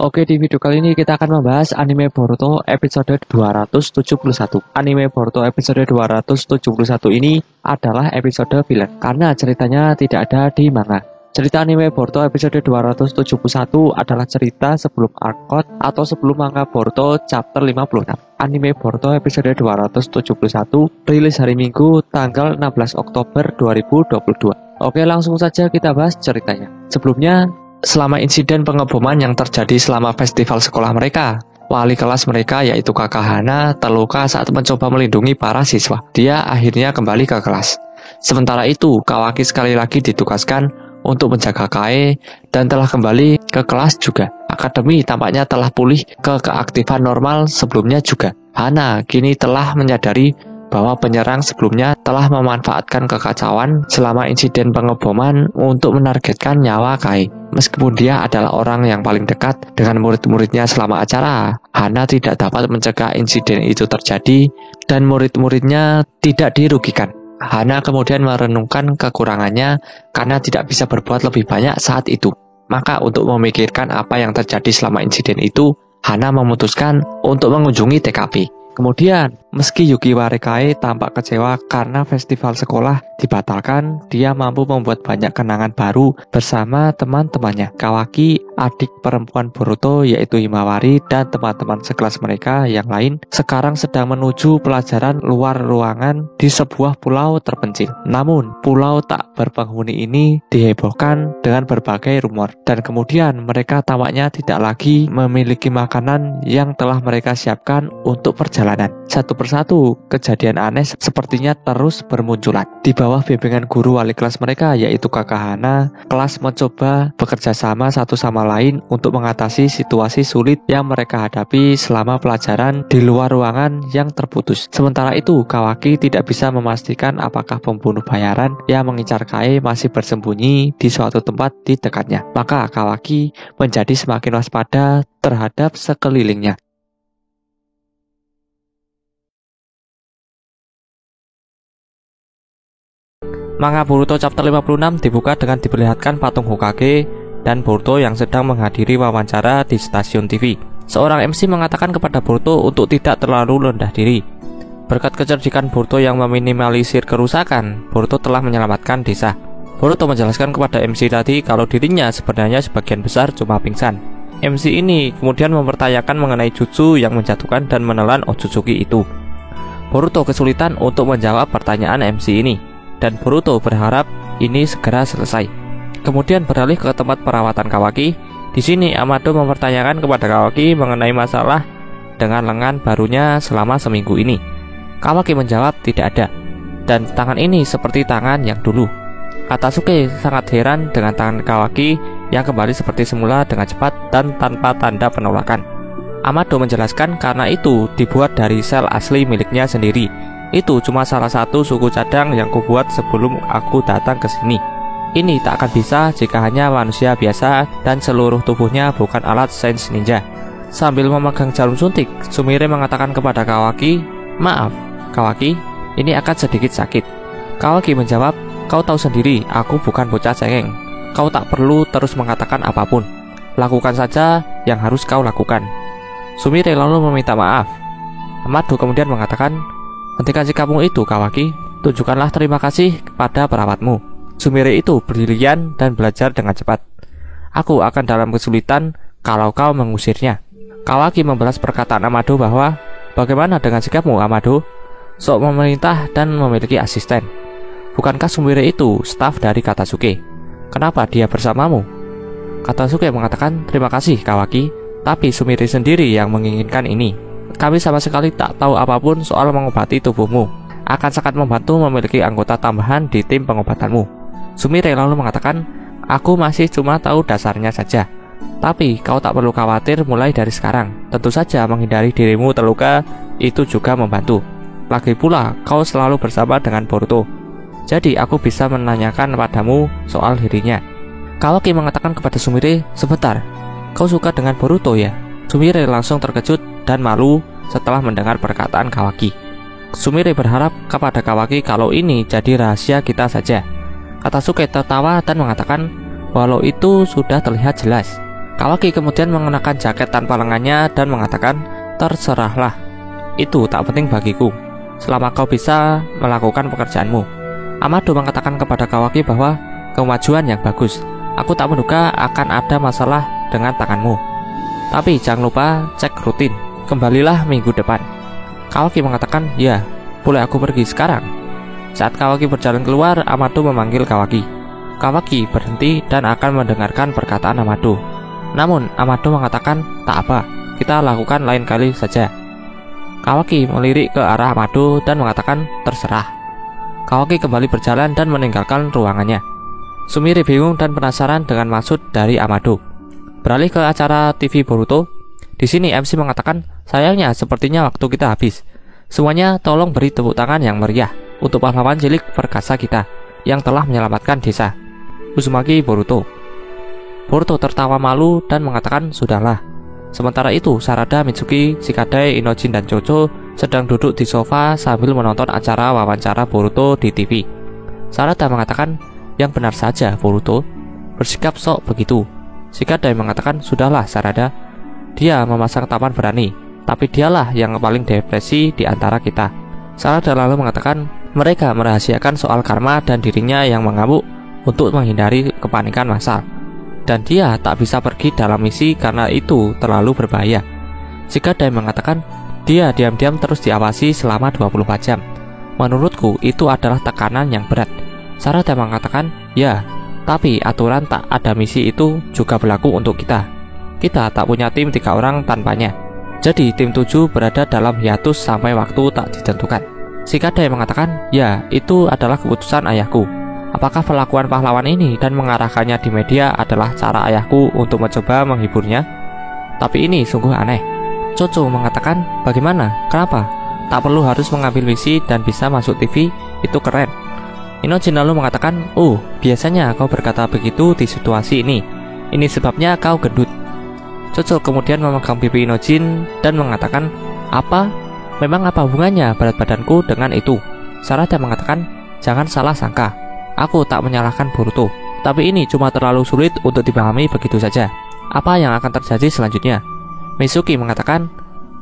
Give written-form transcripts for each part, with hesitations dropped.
Oke, di video kali ini kita akan membahas anime Boruto episode 271. Anime Boruto episode 271 ini adalah episode filler karena ceritanya tidak ada di manga. Cerita anime Boruto episode 271 adalah cerita sebelum arc atau sebelum manga Boruto chapter 56. Anime Boruto episode 271 rilis hari Minggu tanggal 16 Oktober 2022. Oke, langsung saja kita bahas ceritanya. Sebelumnya, selama insiden pengeboman yang terjadi selama festival sekolah mereka, wali kelas mereka yaitu Kakak Hana terluka saat mencoba melindungi para siswa. Dia akhirnya kembali ke kelas. Sementara itu, Kawaki sekali lagi ditugaskan untuk menjaga Kae dan telah kembali ke kelas juga. Akademi tampaknya telah pulih ke keaktifan normal sebelumnya juga. Hana kini telah menyadari bahwa penyerang sebelumnya telah memanfaatkan kekacauan selama insiden pengeboman untuk menargetkan nyawa Kae. Meskipun dia adalah orang yang paling dekat dengan murid-muridnya selama acara, Hana tidak dapat mencegah insiden itu terjadi dan murid-muridnya tidak dirugikan. Hana kemudian merenungkan kekurangannya karena tidak bisa berbuat lebih banyak saat itu. Maka untuk memikirkan apa yang terjadi selama insiden itu, Hana memutuskan untuk mengunjungi TKP. Kemudian, meski Yukiware Kae tampak kecewa karena festival sekolah dibatalkan, dia mampu membuat banyak kenangan baru bersama teman-temannya. Kawaki, adik perempuan Boruto yaitu Himawari, dan teman-teman sekelas mereka yang lain sekarang sedang menuju pelajaran luar ruangan di sebuah pulau terpencil. Namun, pulau tak berpenghuni ini dihebohkan dengan berbagai rumor, dan kemudian mereka tampaknya tidak lagi memiliki makanan yang telah mereka siapkan untuk perjalanan. Satu persatu, kejadian aneh sepertinya terus bermunculan. Di bawah bimbingan guru wali kelas mereka yaitu Kakak Hana, kelas mencoba bekerja sama satu sama lain untuk mengatasi situasi sulit yang mereka hadapi selama pelajaran di luar ruangan yang terputus. Sementara itu, Kawaki tidak bisa memastikan apakah pembunuh bayaran yang mengincar Kae masih bersembunyi di suatu tempat di dekatnya. Maka Kawaki menjadi semakin waspada terhadap sekelilingnya. Manga Boruto chapter 56 dibuka dengan diperlihatkan patung Hokage dan Boruto yang sedang menghadiri wawancara di stasiun TV. Seorang MC mengatakan kepada Boruto untuk tidak terlalu rendah diri. Berkat kecerdikan Boruto yang meminimalisir kerusakan, Boruto telah menyelamatkan desa. Boruto menjelaskan kepada MC tadi kalau dirinya sebenarnya sebagian besar cuma pingsan. MC ini kemudian mempertanyakan mengenai jutsu yang menjatuhkan dan menelan Otsutsuki itu. Boruto kesulitan untuk menjawab pertanyaan MC ini, dan Boruto berharap ini segera selesai. Kemudian beralih ke tempat perawatan Kawaki. Di sini Amado mempertanyakan kepada Kawaki mengenai masalah dengan lengan barunya selama seminggu ini. Kawaki menjawab tidak ada, dan tangan ini seperti tangan yang dulu. Katasuke sangat heran dengan tangan Kawaki yang kembali seperti semula dengan cepat dan tanpa tanda penolakan. Amado menjelaskan karena itu dibuat dari sel asli miliknya sendiri. Itu cuma salah satu suku cadang yang kubuat sebelum aku datang ke sini. Ini tak akan bisa jika hanya manusia biasa dan seluruh tubuhnya bukan alat sains ninja. Sambil memegang jarum suntik, Sumire mengatakan kepada Kawaki, "Maaf, Kawaki, ini akan sedikit sakit." Kawaki menjawab, "Kau tahu sendiri, aku bukan bocah cengeng. Kau tak perlu terus mengatakan apapun. Lakukan saja yang harus kau lakukan." Sumire lalu meminta maaf. Amado kemudian mengatakan, "Hentikan sikapmu itu, Kawaki. Tunjukkanlah terima kasih kepada perawatmu." Sumire itu berdirian dan belajar dengan cepat. "Aku akan dalam kesulitan kalau kau mengusirnya." Kawaki membalas perkataan Amado bahwa, "Bagaimana dengan sikapmu, Amado? Sok memerintah dan memiliki asisten. Bukankah Sumire itu staf dari Katasuke? Kenapa dia bersamamu?" Katasuke mengatakan, "Terima kasih, Kawaki, tapi Sumire sendiri yang menginginkan ini. Kami sama sekali tak tahu apapun soal mengobati tubuhmu. Akan sangat membantu memiliki anggota tambahan di tim pengobatanmu." Sumire lalu mengatakan, "Aku masih cuma tahu dasarnya saja. Tapi kau tak perlu khawatir mulai dari sekarang. Tentu saja menghindari dirimu terluka itu juga membantu. Lagi pula kau selalu bersama dengan Boruto. Jadi aku bisa menanyakan padamu soal dirinya." Kawaki mengatakan kepada Sumire, "Sebentar, kau suka dengan Boruto ya?" Sumire langsung terkejut dan malu setelah mendengar perkataan Kawaki. Sumire berharap kepada Kawaki kalau ini jadi rahasia kita saja. Katasuke tertawa dan mengatakan, "Walau itu sudah terlihat jelas. Kawaki kemudian mengenakan jaket tanpa lengannya dan mengatakan, "Terserahlah, itu tak penting bagiku, selama kau bisa melakukan pekerjaanmu." Amado mengatakan kepada Kawaki bahwa kemajuan yang bagus. Aku tak menduga akan ada masalah dengan tanganmu. Tapi jangan lupa cek rutin. Kembalilah minggu depan. Kawaki mengatakan, "Ya, boleh aku pergi sekarang?" Saat Kawaki berjalan keluar, Amado memanggil Kawaki. Kawaki berhenti dan akan mendengarkan perkataan Amado. Namun Amado mengatakan, "Tak apa, kita lakukan lain kali saja." Kawaki melirik ke arah Amado dan mengatakan, "Terserah." Kawaki kembali berjalan dan meninggalkan ruangannya. Sumire bingung dan penasaran dengan maksud dari Amado. Beralih ke acara TV Boruto. Di sini MC mengatakan, "Sayangnya sepertinya waktu kita habis. Semuanya tolong beri tepuk tangan yang meriah untuk pahlawan cilik perkasa kita yang telah menyelamatkan desa, Uzumaki Boruto." Boruto tertawa malu dan mengatakan, "Sudahlah." Sementara itu, Sarada, Mitsuki, Shikadai, Inojin, dan Chocho sedang duduk di sofa sambil menonton acara wawancara Boruto di TV. Sarada mengatakan, "Yang benar saja, Boruto. Bersikap sok begitu." Shikadai mengatakan, "Sudahlah, Sarada. Dia memasang taman berani, tapi dialah yang paling depresi di antara kita." Sarada lalu mengatakan, mereka merahasiakan soal karma dan dirinya yang mengamuk untuk menghindari kepanikan massal. Dan dia tak bisa pergi dalam misi karena itu terlalu berbahaya. Shikadai mengatakan, dia diam-diam terus diawasi selama 24 jam. Menurutku itu adalah tekanan yang berat. Sarada mengatakan, "Ya, tapi aturan tak ada misi itu juga berlaku untuk kita. Kita tak punya tim 3 orang tanpanya. Jadi tim 7 berada dalam hiatus sampai waktu tak ditentukan." Shikadai mengatakan, "Ya, itu adalah keputusan ayahku. Apakah perlakuan pahlawan ini dan mengarahkannya di media adalah cara ayahku untuk mencoba menghiburnya? Tapi ini sungguh aneh." Chocho mengatakan, "Bagaimana? Kenapa? Tak perlu harus mengambil misi dan bisa masuk TV, itu keren." Inojin lalu mengatakan, "Oh, biasanya kau berkata begitu di situasi ini. Ini sebabnya kau gendut." Chocho kemudian memegang pipi Inojin dan mengatakan, "Apa? Memang apa hubungannya berat badanku dengan itu?" Sarada mengatakan, "Jangan salah sangka. Aku tak menyalahkan Boruto, tapi ini cuma terlalu sulit untuk dipahami begitu saja. Apa yang akan terjadi selanjutnya?" Mitsuki mengatakan,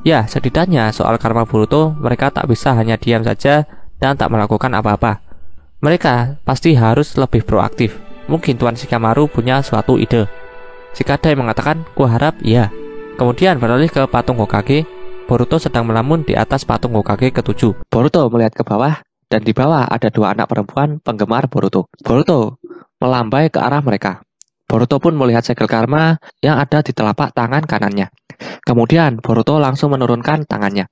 "Ya, setidaknya soal karma Boruto, mereka tak bisa hanya diam saja dan tak melakukan apa-apa. Mereka pasti harus lebih proaktif. Mungkin Tuan Shikamaru punya suatu ide." Shikadai mengatakan, "Kuharap iya." Kemudian beralih ke patung Hokage. Boruto sedang melamun di atas patung Hokage ke-7. Boruto melihat ke bawah, dan di bawah ada 2 anak perempuan penggemar Boruto. Boruto melambai ke arah mereka. Boruto pun melihat segel karma yang ada di telapak tangan kanannya. Kemudian Boruto langsung menurunkan tangannya.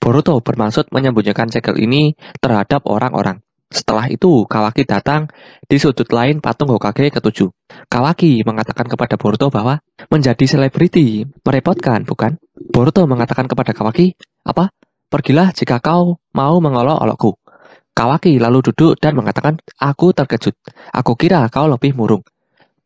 Boruto bermaksud menyembunyikan segel ini terhadap orang-orang. Setelah itu, Kawaki datang di sudut lain patung Hokage ke-7. Kawaki mengatakan kepada Boruto bahwa menjadi selebriti merepotkan, bukan? Boruto mengatakan kepada Kawaki, "Apa? Pergilah jika kau mau mengolok-olokku." Kawaki lalu duduk dan mengatakan, "Aku terkejut. Aku kira kau lebih murung."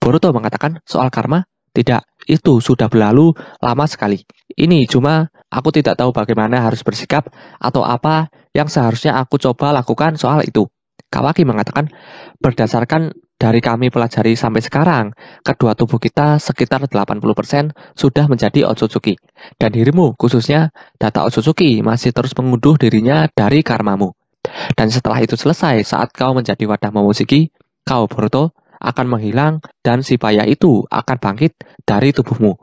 Boruto mengatakan, "Soal karma? Tidak, itu sudah berlalu lama sekali. Ini cuma aku tidak tahu bagaimana harus bersikap atau apa yang seharusnya aku coba lakukan soal itu." Kawaki mengatakan, "Berdasarkan dari kami pelajari sampai sekarang, kedua tubuh kita sekitar 80% sudah menjadi Otsutsuki. Dan dirimu, khususnya data Otsutsuki, masih terus mengunduh dirinya dari karmamu. Dan setelah itu selesai, saat kau menjadi wadah Momoshiki, kau, Boruto, akan menghilang dan si payah itu akan bangkit dari tubuhmu."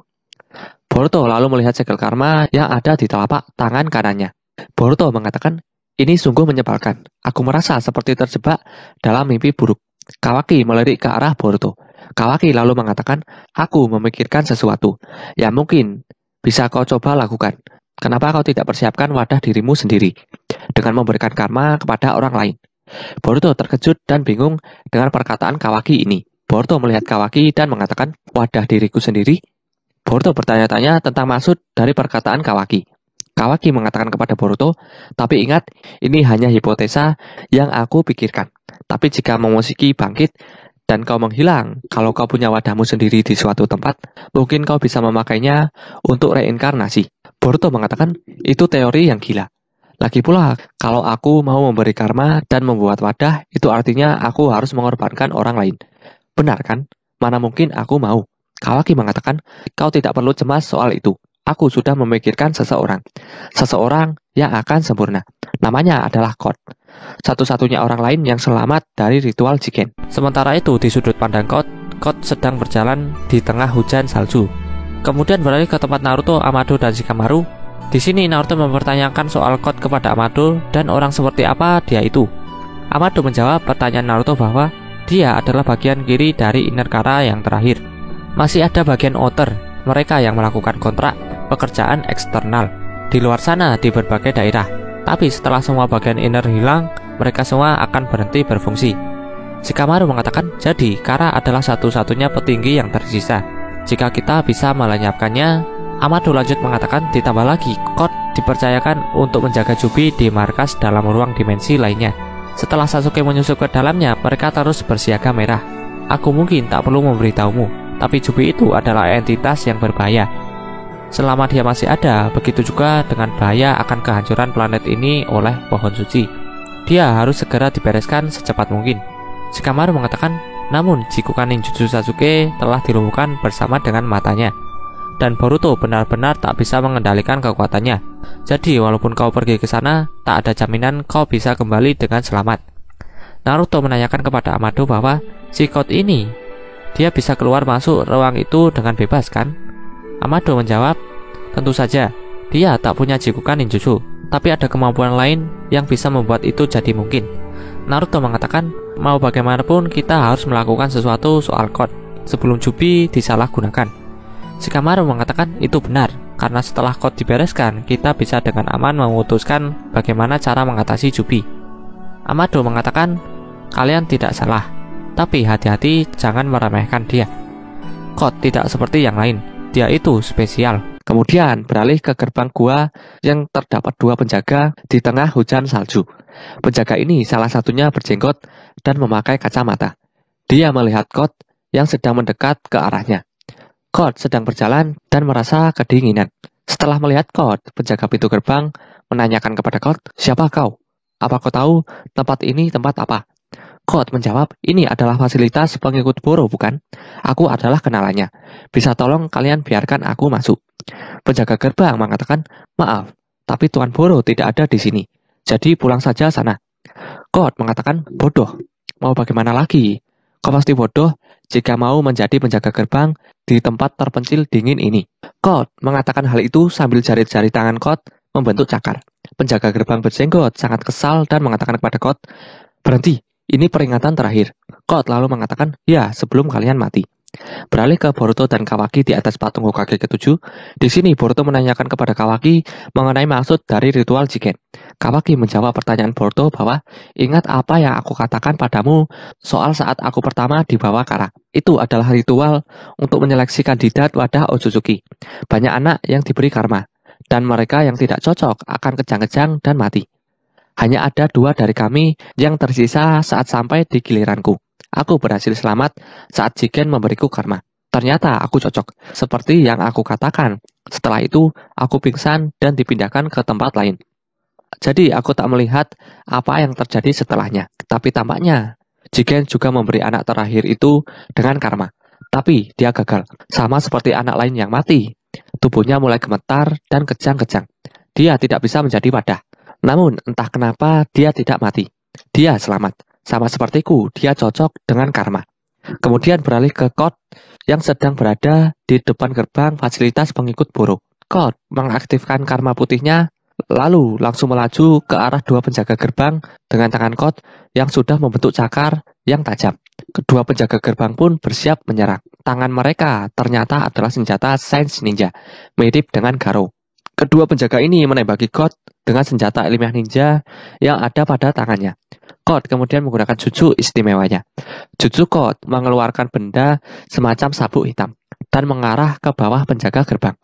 Boruto lalu melihat segel karma yang ada di telapak tangan kanannya. Boruto mengatakan, "Ini sungguh menyebalkan. Aku merasa seperti terjebak dalam mimpi buruk." Kawaki melirik ke arah Boruto. Kawaki lalu mengatakan, "Aku memikirkan sesuatu yang mungkin bisa kau coba lakukan. Kenapa kau tidak persiapkan wadah dirimu sendiri dengan memberikan karma kepada orang lain?" Boruto terkejut dan bingung dengan perkataan Kawaki ini. Boruto melihat Kawaki dan mengatakan, "Wadah diriku sendiri?" Boruto bertanya-tanya tentang maksud dari perkataan Kawaki. Kawaki mengatakan kepada Boruto, "Tapi ingat, ini hanya hipotesa yang aku pikirkan. Tapi jika Momoshiki bangkit dan kau menghilang, kalau kau punya wadahmu sendiri di suatu tempat, mungkin kau bisa memakainya untuk reinkarnasi." Boruto mengatakan, "Itu teori yang gila. Lagi pula, kalau aku mau memberi karma dan membuat wadah, itu artinya aku harus mengorbankan orang lain. Benar kan? Mana mungkin aku mau." Kawaki mengatakan, kau tidak perlu cemas soal itu. Aku sudah memikirkan seseorang. Seseorang yang akan sempurna. Namanya adalah Code. Satu-satunya orang lain yang selamat dari ritual Jigen. Sementara itu di sudut pandang Code sedang berjalan di tengah hujan salju. Kemudian beralih ke tempat Naruto, Amado, dan Shikamaru. Di sini Naruto mempertanyakan soal Code kepada Amado dan orang seperti apa dia itu. Amado menjawab pertanyaan Naruto bahwa dia adalah bagian kiri dari Inner Kara yang terakhir. Masih ada bagian outer, mereka yang melakukan kontrak pekerjaan eksternal di luar sana di berbagai daerah. Tapi setelah semua bagian inner hilang, mereka semua akan berhenti berfungsi. Shikamaru mengatakan, jadi Kara adalah satu-satunya petinggi yang tersisa. Jika kita bisa melenyapkannya, Amado lanjut mengatakan, ditambah lagi Code dipercayakan untuk menjaga Jubi di markas dalam ruang dimensi lainnya. Setelah Sasuke menyusup ke dalamnya, mereka terus bersiaga merah. Aku mungkin tak perlu memberitahumu, tapi Jubi itu adalah entitas yang berbahaya. Selama dia masih ada, begitu juga dengan bahaya akan kehancuran planet ini oleh pohon suci. Dia harus segera dibereskan secepat mungkin. Shikamaru mengatakan, namun jikukan ninjutsu Sasuke telah dilumpuhkan bersama dengan matanya, dan Boruto benar-benar tak bisa mengendalikan kekuatannya. Jadi walaupun kau pergi ke sana, tak ada jaminan kau bisa kembali dengan selamat. Naruto menanyakan kepada Amado bahwa si Code ini, dia bisa keluar masuk ruang itu dengan bebas kan? Amado menjawab, tentu saja, dia tak punya jikukan ninjutsu, tapi ada kemampuan lain yang bisa membuat itu jadi mungkin. Naruto mengatakan, mau bagaimanapun kita harus melakukan sesuatu soal Code sebelum Jubi disalahgunakan. Shikamaru mengatakan itu benar, karena setelah Code dibereskan, kita bisa dengan aman memutuskan bagaimana cara mengatasi Jubi. Amado mengatakan, kalian tidak salah, tapi hati-hati jangan meremehkan dia. Code tidak seperti yang lain, dia itu spesial. Kemudian beralih ke gerbang gua yang terdapat dua penjaga di tengah hujan salju. Penjaga ini salah satunya berjenggot dan memakai kacamata. Dia melihat Code yang sedang mendekat ke arahnya. Code sedang berjalan dan merasa kedinginan. Setelah melihat Code, penjaga pintu gerbang menanyakan kepada Code, siapa kau? Apa kau tahu tempat ini tempat apa? Code menjawab, ini adalah fasilitas pengikut Boro bukan? Aku adalah kenalannya. Bisa tolong kalian biarkan aku masuk. Penjaga gerbang mengatakan, maaf, tapi Tuan Boro tidak ada di sini. Jadi pulang saja sana. Code mengatakan, bodoh. Mau bagaimana lagi? Kau pasti bodoh jika mau menjadi penjaga gerbang di tempat terpencil dingin ini. Code mengatakan hal itu sambil jari-jari tangan Code membentuk cakar. Penjaga gerbang berjenggot sangat kesal dan mengatakan kepada Code, berhenti. Ini peringatan terakhir. Code lalu mengatakan, ya sebelum kalian mati. Beralih ke Boruto dan Kawaki di atas patung Hokage ke-7. Di sini Boruto menanyakan kepada Kawaki mengenai maksud dari ritual Jigen. Kawaki menjawab pertanyaan Boruto bahwa, ingat apa yang aku katakan padamu soal saat aku pertama dibawa Kara. Itu adalah ritual untuk menyeleksi kandidat wadah Otsutsuki. Banyak anak yang diberi karma, dan mereka yang tidak cocok akan kejang-kejang dan mati. Hanya ada 2 dari kami yang tersisa saat sampai di giliranku. Aku berhasil selamat saat Jigen memberiku karma. Ternyata aku cocok, seperti yang aku katakan. Setelah itu, aku pingsan dan dipindahkan ke tempat lain. Jadi aku tak melihat apa yang terjadi setelahnya. Tapi tampaknya, Jigen juga memberi anak terakhir itu dengan karma. Tapi dia gagal, sama seperti anak lain yang mati. Tubuhnya mulai gemetar dan kejang-kejang. Dia tidak bisa menjadi wadah. Namun entah kenapa dia tidak mati. Dia selamat. Sama sepertiku, dia cocok dengan karma. Kemudian beralih ke Code yang sedang berada di depan gerbang fasilitas pengikut Boro. Code mengaktifkan karma putihnya, lalu langsung melaju ke arah 2 penjaga gerbang dengan tangan Code yang sudah membentuk cakar yang tajam. Kedua penjaga gerbang pun bersiap menyerang. Tangan mereka ternyata adalah senjata Sains Ninja, mirip dengan Garo. Kedua penjaga ini menembaki Code dengan senjata ilmiah ninja yang ada pada tangannya. Code kemudian menggunakan jutsu istimewanya. Jutsu Code mengeluarkan benda semacam sabuk hitam dan mengarah ke bawah penjaga gerbang.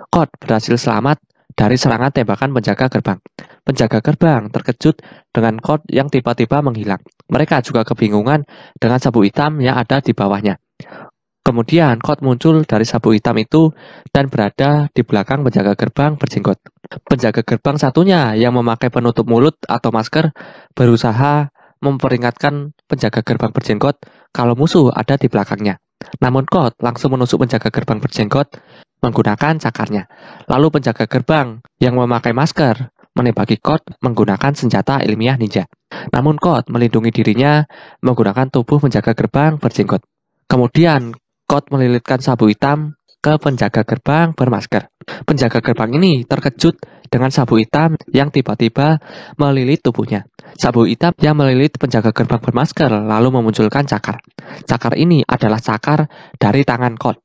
Code berhasil selamat dari serangan tembakan penjaga gerbang. Penjaga gerbang terkejut dengan Code yang tiba-tiba menghilang. Mereka juga kebingungan dengan sabuk hitam yang ada di bawahnya. Kemudian Code muncul dari sabuk hitam itu dan berada di belakang penjaga gerbang berjenggot. Penjaga gerbang satunya yang memakai penutup mulut atau masker berusaha memperingatkan penjaga gerbang berjenggot kalau musuh ada di belakangnya. Namun Kot langsung menusuk penjaga gerbang berjenggot menggunakan cakarnya. Lalu penjaga gerbang yang memakai masker menembaki Kot menggunakan senjata ilmiah ninja. Namun Kot melindungi dirinya menggunakan tubuh penjaga gerbang berjenggot. Kemudian Kot melilitkan sabu hitam ke penjaga gerbang bermasker. Penjaga gerbang ini terkejut dengan sabu hitam yang tiba-tiba melilit tubuhnya. Sabu hitam yang melilit penjaga gerbang bermasker lalu memunculkan cakar. Cakar ini adalah cakar dari tangan Kot.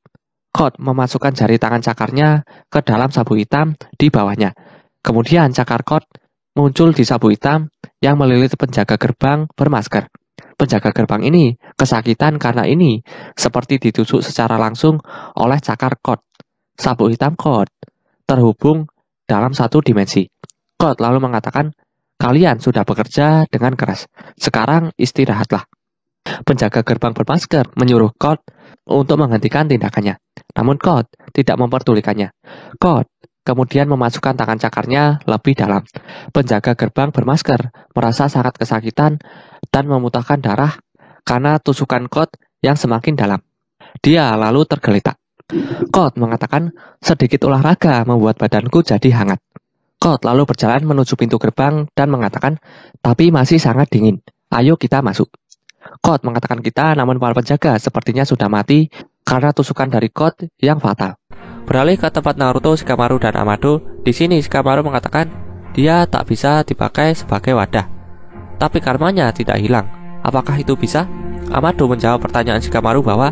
Kot memasukkan jari tangan cakarnya ke dalam sabu hitam di bawahnya. Kemudian cakar Kot muncul di sabu hitam yang melilit penjaga gerbang bermasker. Penjaga gerbang ini kesakitan karena ini seperti ditusuk secara langsung oleh cakar Kot. Sabu hitam Kot terhubung dalam satu dimensi. Kot lalu mengatakan, "Kalian sudah bekerja dengan keras. Sekarang istirahatlah." Penjaga gerbang bermasker menyuruh Kot untuk menghentikan tindakannya. Namun Kot tidak memperdulikannya. Kot kemudian memasukkan tangan cakarnya lebih dalam. Penjaga gerbang bermasker merasa sangat kesakitan dan memuntahkan darah karena tusukan Kot yang semakin dalam. Dia lalu tergeletak. Kot mengatakan, "Sedikit olahraga membuat badanku jadi hangat." Kot lalu berjalan menuju pintu gerbang dan mengatakan, "Tapi masih sangat dingin. Ayo kita masuk." Kot mengatakan kita, namun para penjaga sepertinya sudah mati karena tusukan dari Kot yang fatal. Beralih ke tempat Naruto, Shikamaru, dan Amado. Di sini Shikamaru mengatakan dia tak bisa dipakai sebagai wadah, tapi karmanya tidak hilang. Apakah itu bisa? Amado menjawab pertanyaan Shikamaru bahwa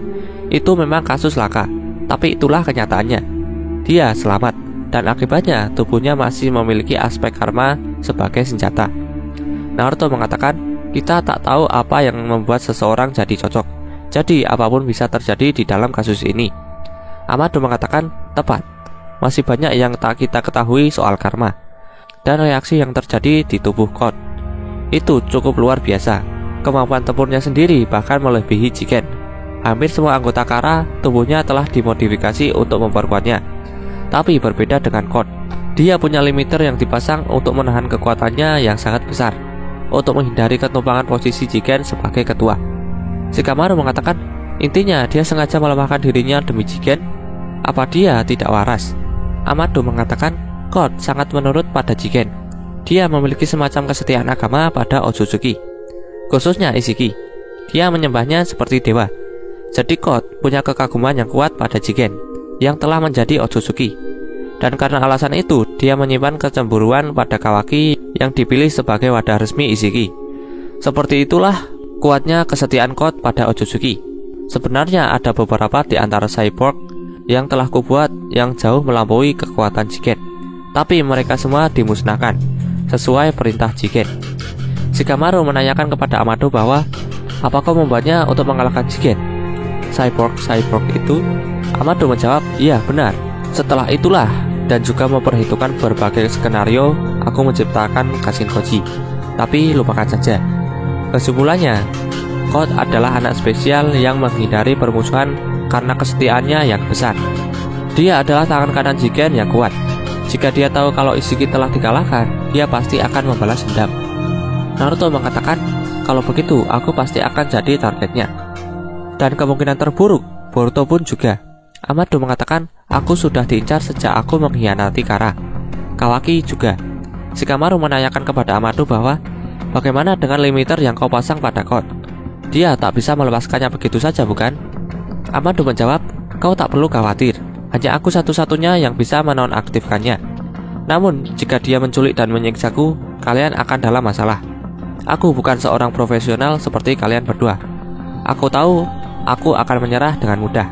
itu memang kasus laka, tapi itulah kenyataannya. Dia selamat, dan akibatnya tubuhnya masih memiliki aspek karma sebagai senjata. Naruto mengatakan kita tak tahu apa yang membuat seseorang jadi cocok, jadi apapun bisa terjadi di dalam kasus ini. Amado mengatakan tepat, masih banyak yang tak kita ketahui soal karma dan reaksi yang terjadi di tubuh Kot. Itu cukup luar biasa. Kemampuan tempurnya sendiri bahkan melebihi Jigen. Hampir semua anggota Kara tubuhnya telah dimodifikasi untuk memperkuatnya. Tapi berbeda dengan Kot, dia punya limiter yang dipasang untuk menahan kekuatannya yang sangat besar, untuk menghindari ketumpangan posisi Jigen sebagai ketua. Shikamaru mengatakan intinya dia sengaja melemahkan dirinya demi Jigen. Apa dia tidak waras? Amado mengatakan Kot sangat menurut pada Jigen. Dia memiliki semacam kesetiaan agama pada Otsutsuki, khususnya Ishiki. Dia menyembahnya seperti dewa. Jadi Kot punya kekaguman yang kuat pada Jigen yang telah menjadi Otsutsuki. Dan karena alasan itu, dia menyimpan kecemburuan pada Kawaki yang dipilih sebagai wadah resmi Ishiki. Seperti itulah kuatnya kesetiaan Kot pada Otsutsuki. Sebenarnya ada beberapa di antara cyborg yang telah kubuat yang jauh melampaui kekuatan Jigen, tapi mereka semua dimusnahkan sesuai perintah Jigen. Shikamaru menanyakan kepada Amado bahwa apa kau membuatnya untuk mengalahkan Jigen? Cyborg itu? Amado menjawab, iya benar. Setelah itulah dan juga memperhitungkan berbagai skenario, aku menciptakan Kashinkoji. Tapi lupakan saja. Kesimpulannya, Kot adalah anak spesial yang menghindari permusuhan karena kesetiaannya yang besar. Dia adalah tangan kanan Jigen yang kuat. Jika dia tahu kalau Ishiki telah dikalahkan, dia pasti akan membalas dendam. Naruto mengatakan, kalau begitu aku pasti akan jadi targetnya. Dan kemungkinan terburuk, Boruto pun juga. Amado mengatakan, aku sudah diincar sejak aku mengkhianati Kara. Kawaki juga. Shikamaru menanyakan kepada Amado bahwa bagaimana dengan limiter yang kau pasang pada Kot? Dia tak bisa melepaskannya begitu saja, bukan? Amado menjawab, kau tak perlu khawatir. Hanya aku satu-satunya yang bisa menonaktifkannya. Namun, jika dia menculik dan menyiksaku, kalian akan dalam masalah. Aku bukan seorang profesional seperti kalian berdua. Aku tahu, aku akan menyerah dengan mudah.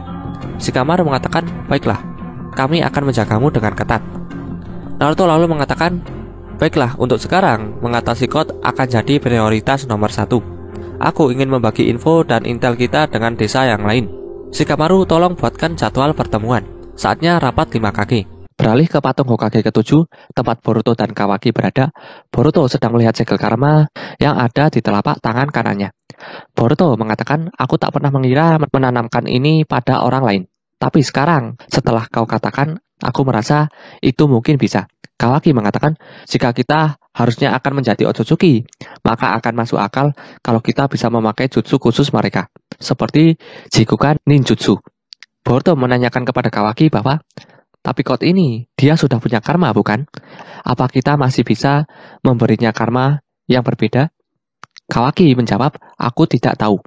Shikamaru mengatakan, baiklah, kami akan menjagamu dengan ketat. Naruto lalu mengatakan, baiklah, untuk sekarang, mengatasi Kot akan jadi prioritas nomor 1. Aku ingin membagi info dan intel kita dengan desa yang lain. Shikamaru, tolong buatkan jadwal pertemuan. Saatnya rapat 5 kaki. Beralih ke patung Hokage ke-7, tempat Boruto dan Kawaki berada. Boruto sedang melihat segel karma yang ada di telapak tangan kanannya. Boruto mengatakan, aku tak pernah mengira menanamkan ini pada orang lain. Tapi sekarang, setelah kau katakan, aku merasa itu mungkin bisa. Kawaki mengatakan, jika kita harusnya akan menjadi Otsutsuki, maka akan masuk akal kalau kita bisa memakai jutsu khusus mereka, seperti Jikukan Ninjutsu. Boruto menanyakan kepada Kawaki bahwa, tapi Code ini, dia sudah punya karma bukan? Apa kita masih bisa memberinya karma yang berbeda? Kawaki menjawab, aku tidak tahu.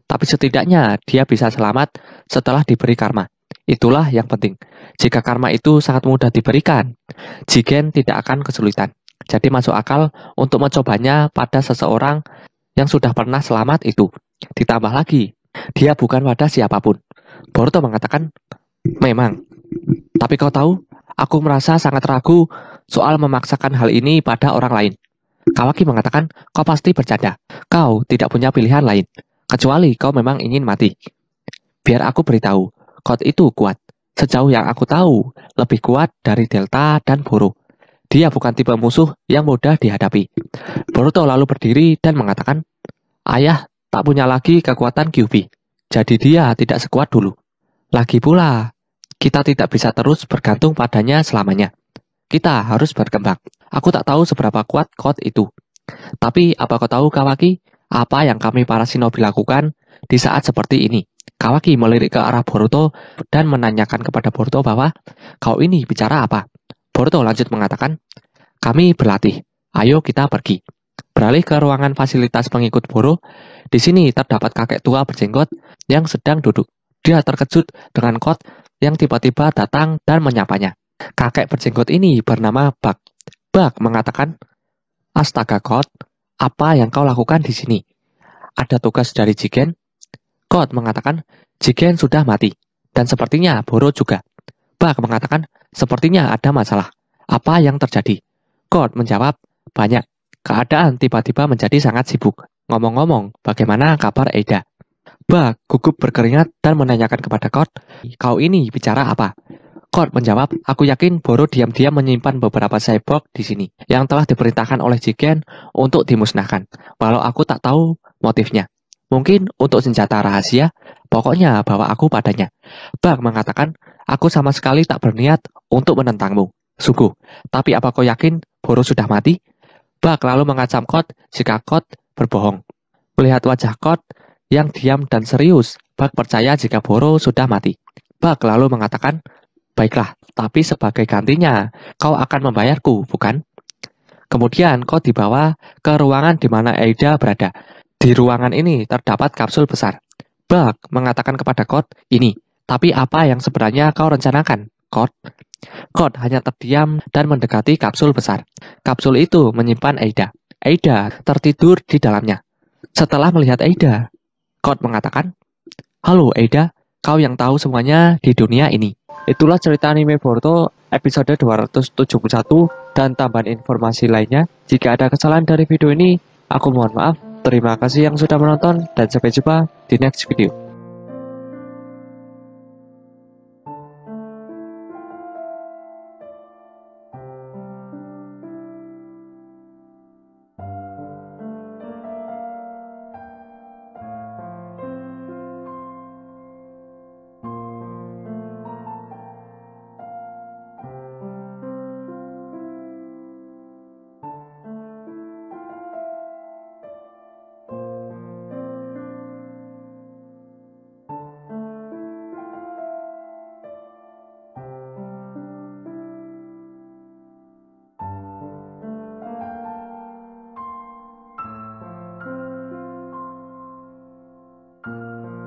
Tapi setidaknya dia bisa selamat setelah diberi karma. Itulah yang penting. Jika karma itu sangat mudah diberikan, Jigen tidak akan kesulitan. Jadi masuk akal untuk mencobanya pada seseorang yang sudah pernah selamat itu. Ditambah lagi, dia bukan pada siapapun. Boruto mengatakan, memang. Tapi kau tahu, aku merasa sangat ragu soal memaksakan hal ini pada orang lain. Kawaki mengatakan, kau pasti bercanda. Kau tidak punya pilihan lain, kecuali kau memang ingin mati. Biar aku beritahu, Code itu kuat. Sejauh yang aku tahu, lebih kuat dari Delta dan Boro. Dia bukan tipe musuh yang mudah dihadapi. Boruto lalu berdiri dan mengatakan, ayah tak punya lagi kekuatan Kyuubi. Jadi dia tidak sekuat dulu. Lagi pula, kita tidak bisa terus bergantung padanya selamanya. Kita harus berkembang. Aku tak tahu seberapa kuat Code itu. Tapi apa kau tahu Kawaki, apa yang kami para shinobi lakukan di saat seperti ini? Kawaki melirik ke arah Boruto dan menanyakan kepada Boruto bahwa, kau ini bicara apa? Boruto lanjut mengatakan, kami berlatih. Ayo kita pergi. Beralih ke ruangan fasilitas pengikut Boro. Di sini terdapat kakek tua berjenggot yang sedang duduk. Dia terkejut dengan Code yang tiba-tiba datang dan menyapanya. Kakek berjenggot ini bernama Bak. Bak mengatakan, astaga Code, apa yang kau lakukan di sini? Ada tugas dari Jigen? Code mengatakan, Jigen sudah mati. Dan sepertinya Boro juga. Bak mengatakan, sepertinya ada masalah. Apa yang terjadi? Code menjawab, banyak. Keadaan tiba-tiba menjadi sangat sibuk. Ngomong-ngomong, bagaimana kabar Eida? Bak gugup berkeringat dan menanyakan kepada Code, kau ini bicara apa? Code menjawab, aku yakin Boro diam-diam menyimpan beberapa cyborg di sini yang telah diperintahkan oleh Jigen untuk dimusnahkan, walau aku tak tahu motifnya. Mungkin untuk senjata rahasia, pokoknya bawa aku padanya. Bak mengatakan, aku sama sekali tak berniat untuk menentangmu. Sungguh, tapi apa kau yakin Boro sudah mati? Bak lalu mengancam Code jika Code berbohong. Melihat wajah Code yang diam dan serius, Bak percaya jika Boro sudah mati. Bak lalu mengatakan, baiklah, tapi sebagai gantinya, kau akan membayarku, bukan? Kemudian Code dibawa ke ruangan di mana Eida berada. Di ruangan ini terdapat kapsul besar. Bak mengatakan kepada Code, ini, tapi apa yang sebenarnya kau rencanakan, Code? Code hanya terdiam dan mendekati kapsul besar. Kapsul itu menyimpan Eida. Eida tertidur di dalamnya. Setelah melihat Eida, Code mengatakan, halo Eida, kau yang tahu semuanya di dunia ini. Itulah cerita anime Boruto episode 271 dan tambahan informasi lainnya. Jika ada kesalahan dari video ini, aku mohon maaf. Terima kasih yang sudah menonton dan sampai jumpa di next video.